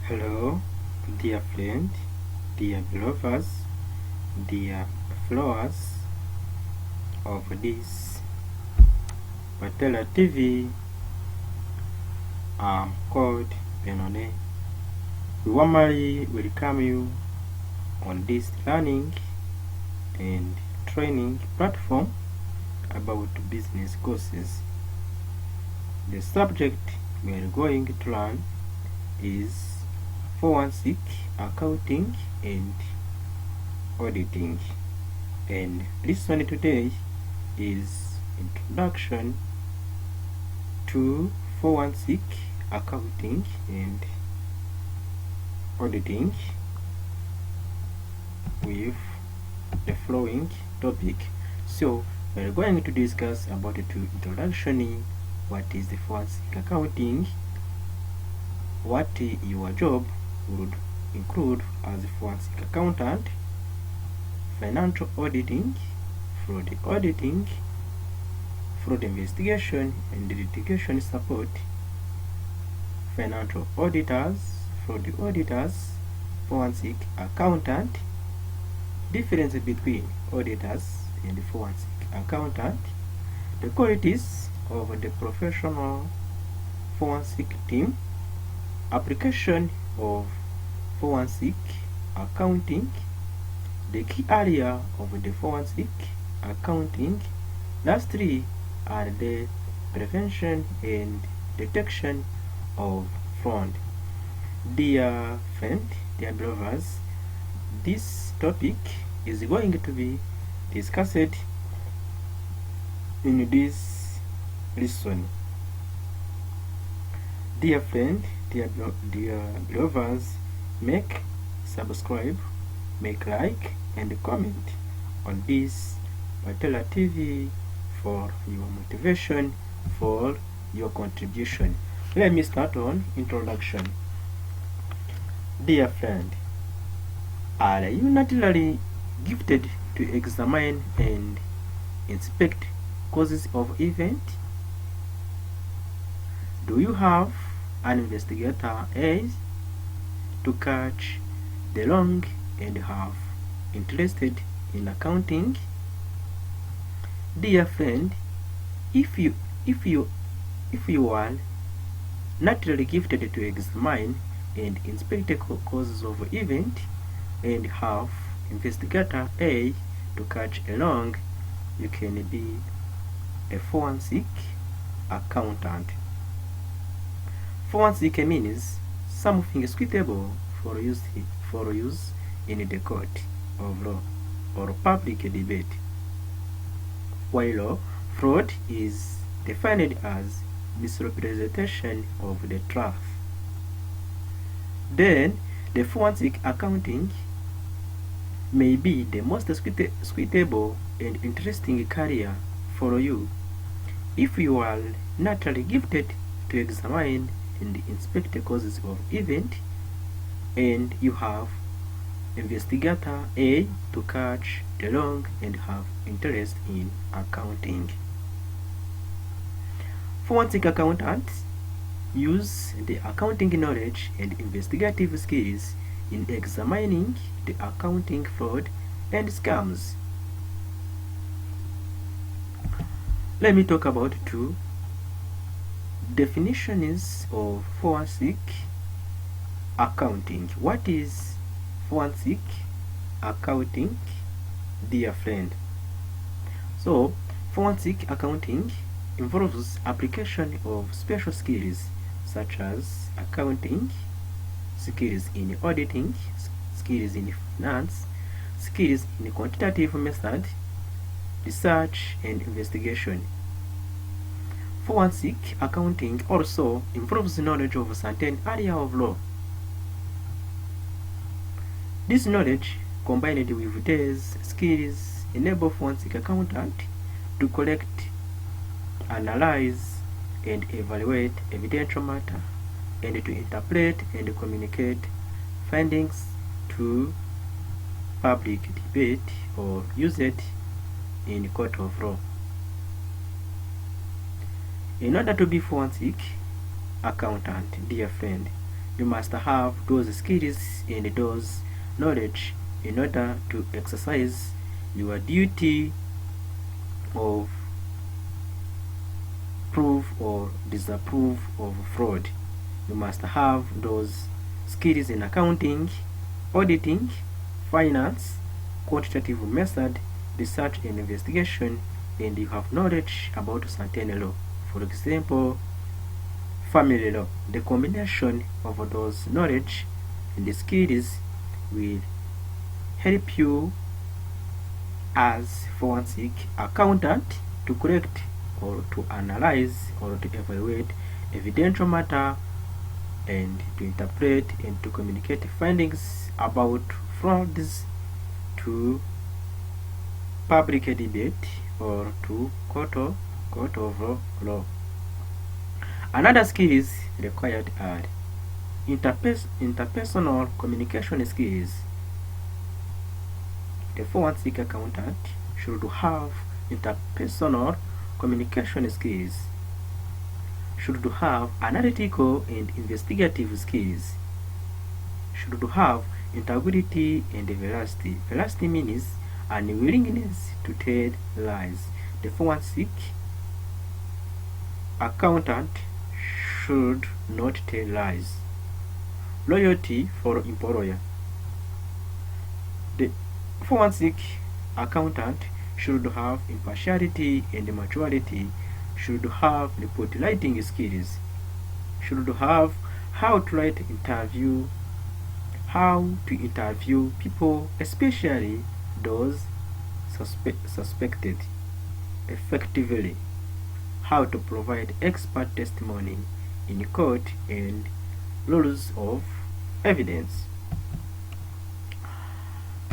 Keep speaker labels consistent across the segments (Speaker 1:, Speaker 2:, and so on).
Speaker 1: Hello, dear friend, dear beloveds, dear followers of this particular TV. I'm called Benone. We warmly welcome you on this learning and training platform about business courses. The subject we are going to learn is 416 accounting and auditing, and this one today is introduction to 416 accounting and auditing with the following topic. So we are going to discuss about the introduction, what is the 416 accounting, what your job would include as a 416 accountant, financial auditing, fraud auditing, fraud investigation and litigation support, financial auditors, fraud auditors, 416 accountant, difference between auditors and 416 accountant, the qualities of the professional 416 team, application of 416 accounting, the key area of the 416 accounting. Last three are the prevention and detection of fraud. Dear friend, dear brothers, this topic is going to be discussed in this lesson. Dear friend, dear brothers, make subscribe, make like and comment on this particular TV for your motivation, for your contribution. Let me start on introduction. Dear friend, are you naturally gifted to examine and inspect causes of event? Do you have an investigator eye to catch the wrong and have interested in accounting? Dear friend, if you are naturally gifted to examine and inspect the causes of event and have investigator A to catch a wrong, you can be a 416 accountant. 416 means something suitable for use in the court of law or public debate, while fraud is defined as misrepresentation of the truth. Then the 416 accounting may be the most suitable and interesting career for you if you are naturally gifted to examine and inspect the causes of event and you have investigator A to catch the wrong and have interest in accounting. 416 accountants use the accounting knowledge and investigative skills in examining the accounting fraud and scams. Let me talk about two definitions of 416 accounting. What is 416 accounting, dear friend? So 416 accounting involves application of special skills such as accounting, skills in auditing, skills in finance, skills in quantitative method, research and investigation. 416 accounting also involves knowledge of a certain area of law. This knowledge, combined with these skills, enable 416 accountant to collect, analyze, and evaluate evidential matter, and to interpret and communicate findings to public debate or use it in court of law. In order to be 416 accountant, dear friend, you must have those skills and those knowledge in order to exercise your duty of prove or disapprove of fraud. You must have those skills in accounting, auditing, finance, quantitative method, research and investigation, and you have knowledge about certain law. For example, family law. The combination of those knowledge and the skills will help you as forensic accountant to correct or to analyze or to evaluate evidential matter and to interpret and to communicate findings about frauds to public debate or to court of law. Another skills required are interpersonal communication skills. The forensic accountant should have interpersonal communication skills, should have analytical and investigative skills, should have integrity and veracity. Veracity means unwillingness to tell lies. The forensic accountant should not tell lies. Loyalty for employer. The forensic accountant should have impartiality and maturity, should have report writing skills, should have how to interview people, especially those suspected, effectively, how to provide expert testimony in court, and rules of evidence.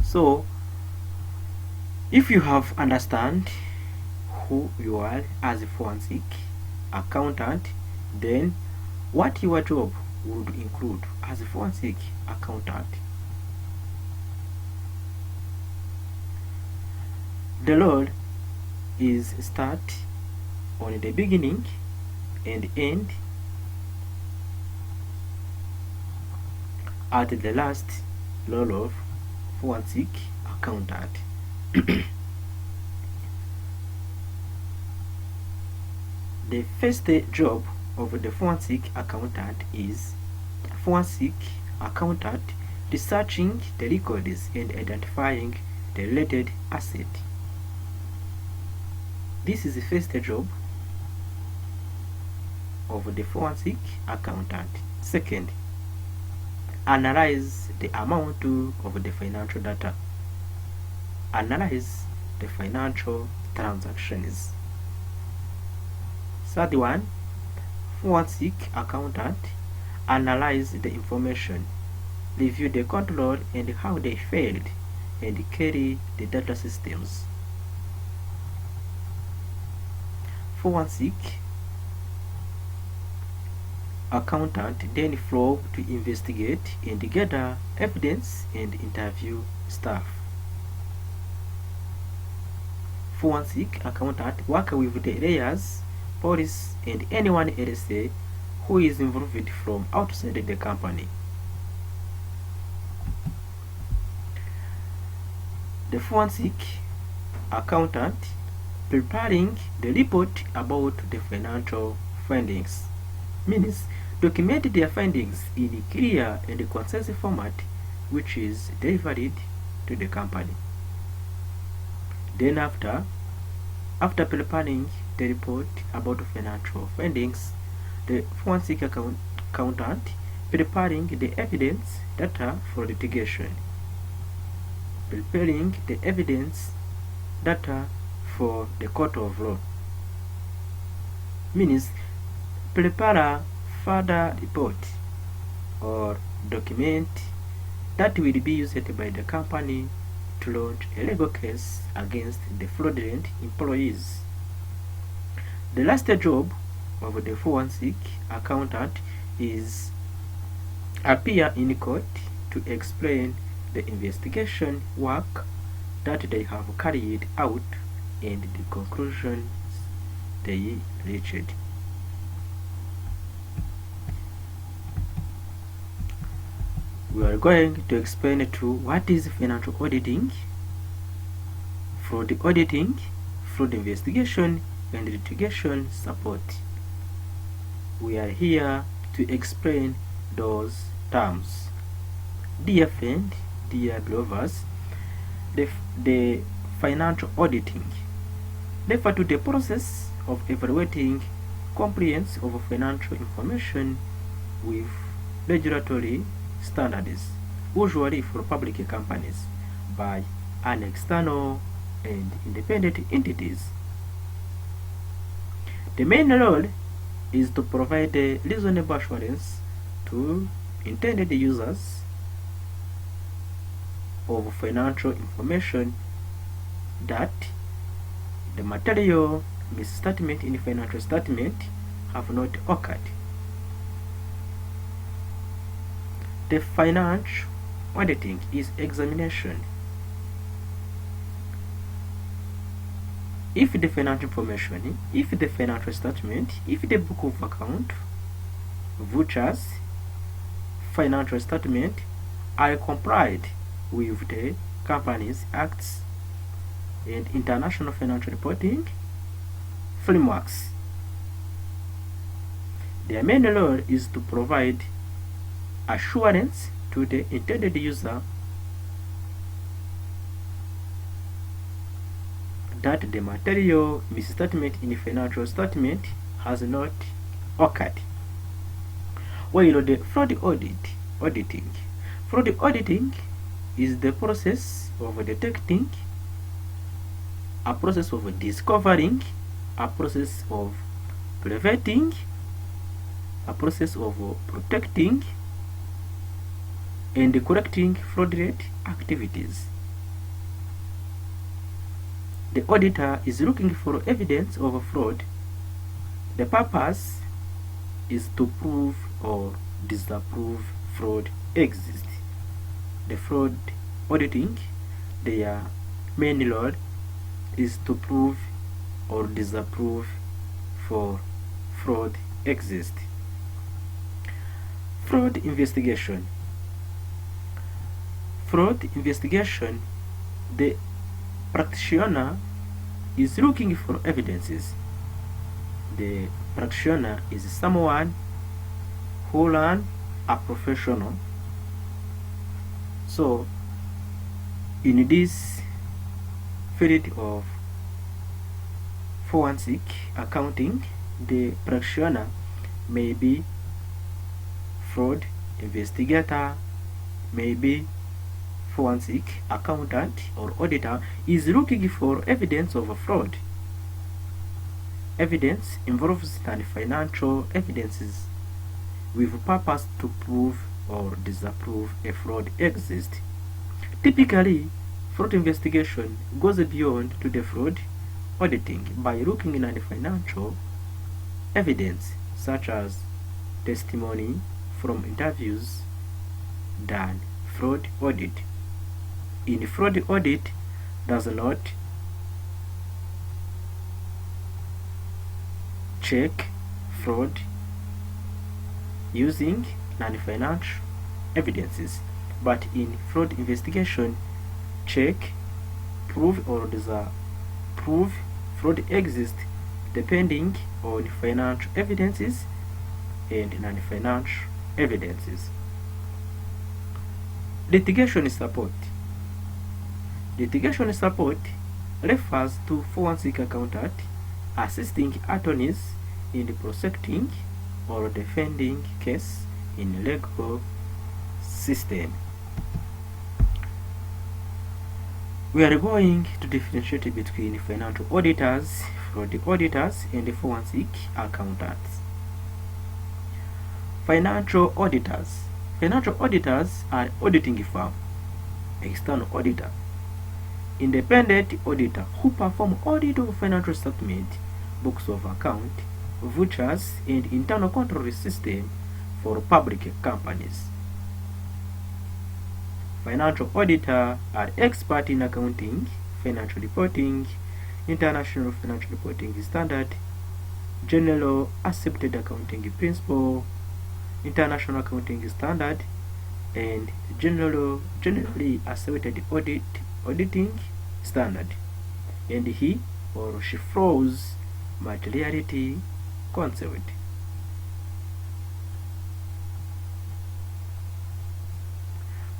Speaker 1: So, if you have understand who you are as a forensic accountant, then what your job would include as a forensic accountant. The role is start on the beginning and end at the last role of forensic accountant. The first job of the forensic accountant is forensic accountant researching the records and identifying the related asset. This is the first job of the forensic accountant. Second, analyze the amount of the financial data. Analyze the financial transactions. Third one, forensic accountant analyze the information, review the control and how they failed, and carry the data systems. Forensic accountant then flow to investigate and gather evidence and interview staff. Forensic accountant work with the layers, police, and anyone else who is involved from outside the company. The forensic accountant preparing the report about the financial findings means document their findings in a clear and concise format which is delivered to the company. Then after preparing the report about financial findings, the forensic accountant preparing the evidence data for litigation. Preparing the evidence data for the court of law means prepare further report or document that will be used by the company to launch a legal case against the fraudulent employees. The last job of the forensic accountant is appear in court to explain the investigation work that they have carried out and the conclusions they reached. we are going to explain to what is financial auditing, fraud auditing, fraud investigation, and litigation support. We are here to explain those terms. Dear friend, dear lovers, the financial auditing refer to the process of evaluating compliance of financial information with regulatory standards, usually for public companies, by an external and independent entities. The main role is to provide a reasonable assurance to intended users of financial information that the material misstatement in financial statement have not occurred. The financial auditing is examination. If the financial information, if the financial statement, if the book of account, vouchers, financial statement are complied with the company's acts and international financial reporting frameworks. Their main role is to provide assurance to the intended user that the material misstatement in the financial statement has not occurred. While the fraud auditing is the process of detecting, a process of discovering, a process of preventing, a process of protecting, and correcting fraudulent activities. The auditor is looking for evidence of fraud. The purpose is to prove or disapprove fraud exists. The fraud auditing, their main role is to prove or disapprove for fraud exists. Fraud investigation. Fraud investigation, the practitioner is looking for evidences. The practitioner is someone who learns a professional. So, in this field of forensic accounting, the practitioner may be fraud investigator, may be forensic accountant or auditor, is looking for evidence of a fraud. Evidence involves non-financial evidences with purpose to prove or disapprove a fraud exists. Typically, fraud investigation goes beyond to the fraud auditing by looking at non-financial evidence such as testimony from interviews done. Fraud audit. In fraud audit does not check fraud using non-financial evidences, but in fraud investigation check, prove or disapprove fraud exists depending on financial evidences and non-financial evidences. Litigation support. Litigation support refers to forensic accountant assisting attorneys in prosecuting or defending case in legal system. We are going to differentiate between financial auditors, fraud auditors, and forensic accountants. Financial auditors. Financial auditors are auditing firm, external auditor, independent auditor who perform audit of financial statement, books of account, vouchers, and internal control system for public companies. Financial auditors are expert in accounting, financial reporting, international financial reporting standard, general accepted accounting principle, international accounting standard, and generally accepted auditing standard, and he or she follows materiality concept.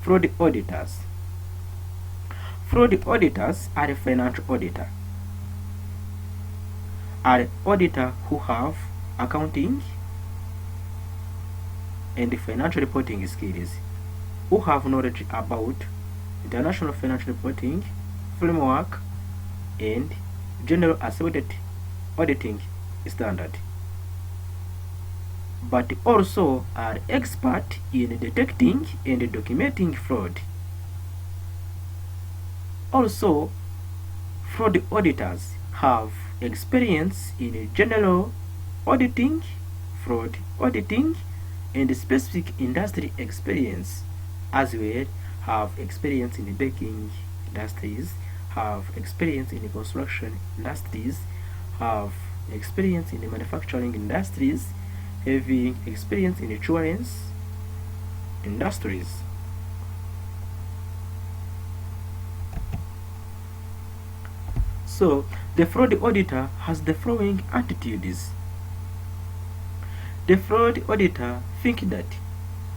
Speaker 1: Fraud auditors. Fraud auditors are a financial auditor, are auditor who have accounting and financial reporting skills, who have knowledge about international financial reporting framework and general accepted auditing standard, but also are expert in detecting and documenting fraud. Also, fraud auditors have experience in general auditing, fraud auditing, and specific industry experience, as well have experience in the banking industries, have experience in the construction industries, have experience in the manufacturing industries, having experience in insurance industries. So, the fraud auditor has the following attitudes. The fraud auditor thinks that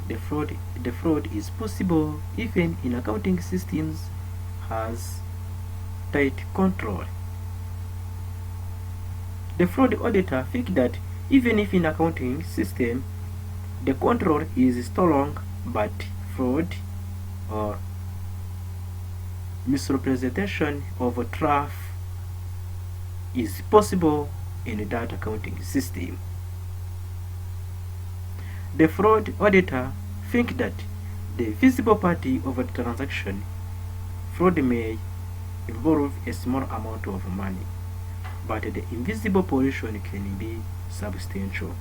Speaker 1: the fraud is possible even in accounting systems has tight control. The fraud auditor thinks that even if in accounting system the control is strong, but fraud or misrepresentation of a draft is possible in that accounting system. The fraud auditor thinks that the visible party of a transaction fraud may involve a small amount of money, but the invisible portion can be substantial.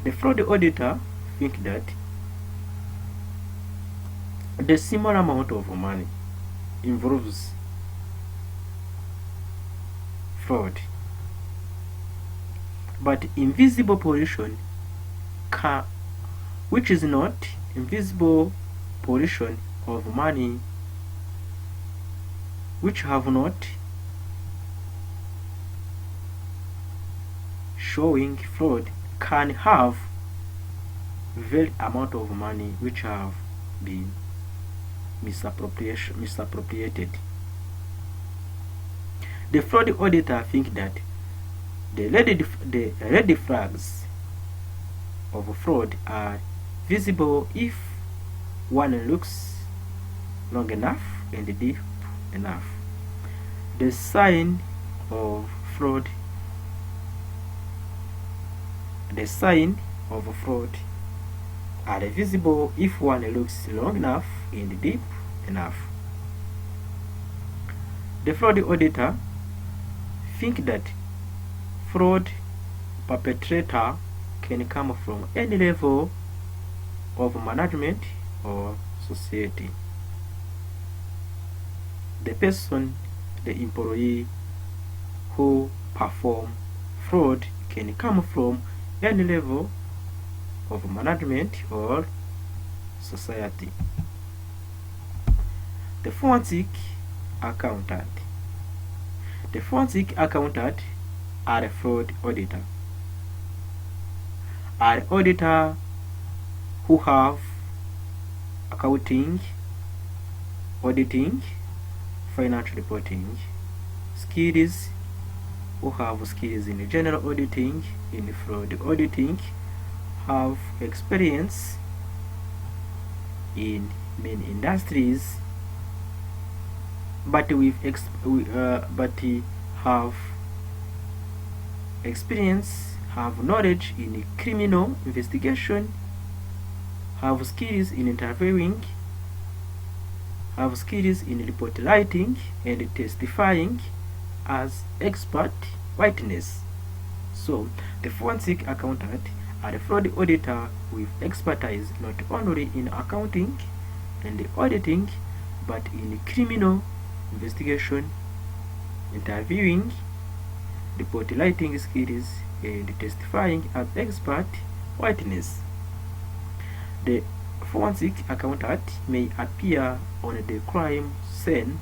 Speaker 1: The fraud auditor thinks that the small amount of money involves fraud, but invisible portion which is not invisible portion of money which have not showing fraud can have very amount of money which have been misappropriated. The fraud auditor thinks that the red flags of fraud are visible if one looks long enough and deep enough. The sign of fraud are visible if one looks long enough and deep enough. The fraud auditor thinks that fraud perpetrator can come from any level of management or society. The person, the employee who perform fraud can come from any level of management or society. The forensic accountant. The forensic accountant are a fraud auditor. Are auditor who have accounting, auditing, financial reporting skills, who have skills in general auditing, in fraud auditing, have experience in many industries, but have experience, have knowledge in criminal investigation, have skills in interviewing, have skills in report writing and testifying as expert witness. So the forensic accountant are a fraud auditor with expertise not only in accounting and auditing, but in criminal investigation, interviewing, report writing skills, and testifying as expert witness. The forensic accountant may appear on the crime scene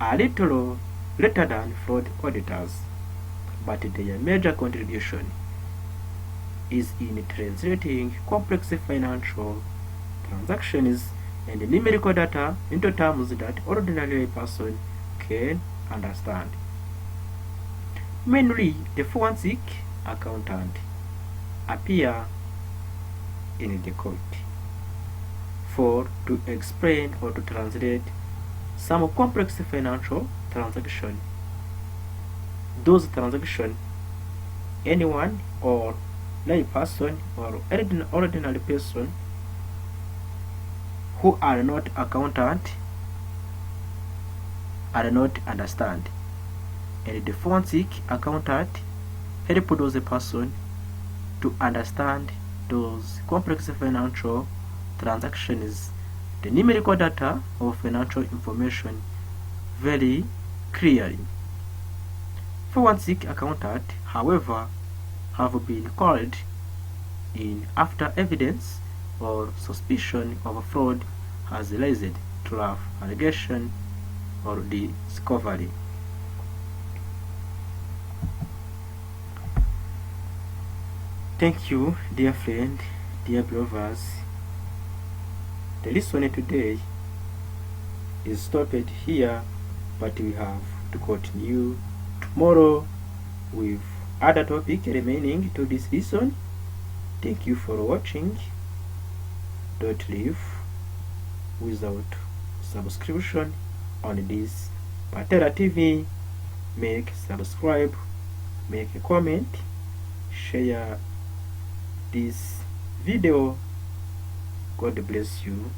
Speaker 1: a little later than fraud auditors, but their major contribution is in translating complex financial transactions and numerical data into terms that ordinary person can understand. Mainly, the forensic accountant appear in the court to explain or to translate some complex financial transaction. Those transactions, anyone or lay person or ordinary person who are not accountant are not understand, and the forensic accountant help those person to understand those complex financial transactions, the numerical data of financial information very clearly. Forensic accountant, however, have been called in after evidence or suspicion of fraud has raised through allegation or discovery. Thank you, dear friend, dear brothers. The lesson today is stopped here, but we have to continue tomorrow with other topic remaining to this lesson. Thank you for watching. Don't leave without subscription on this Patera TV. Make subscribe, make a comment, share this video. God bless you.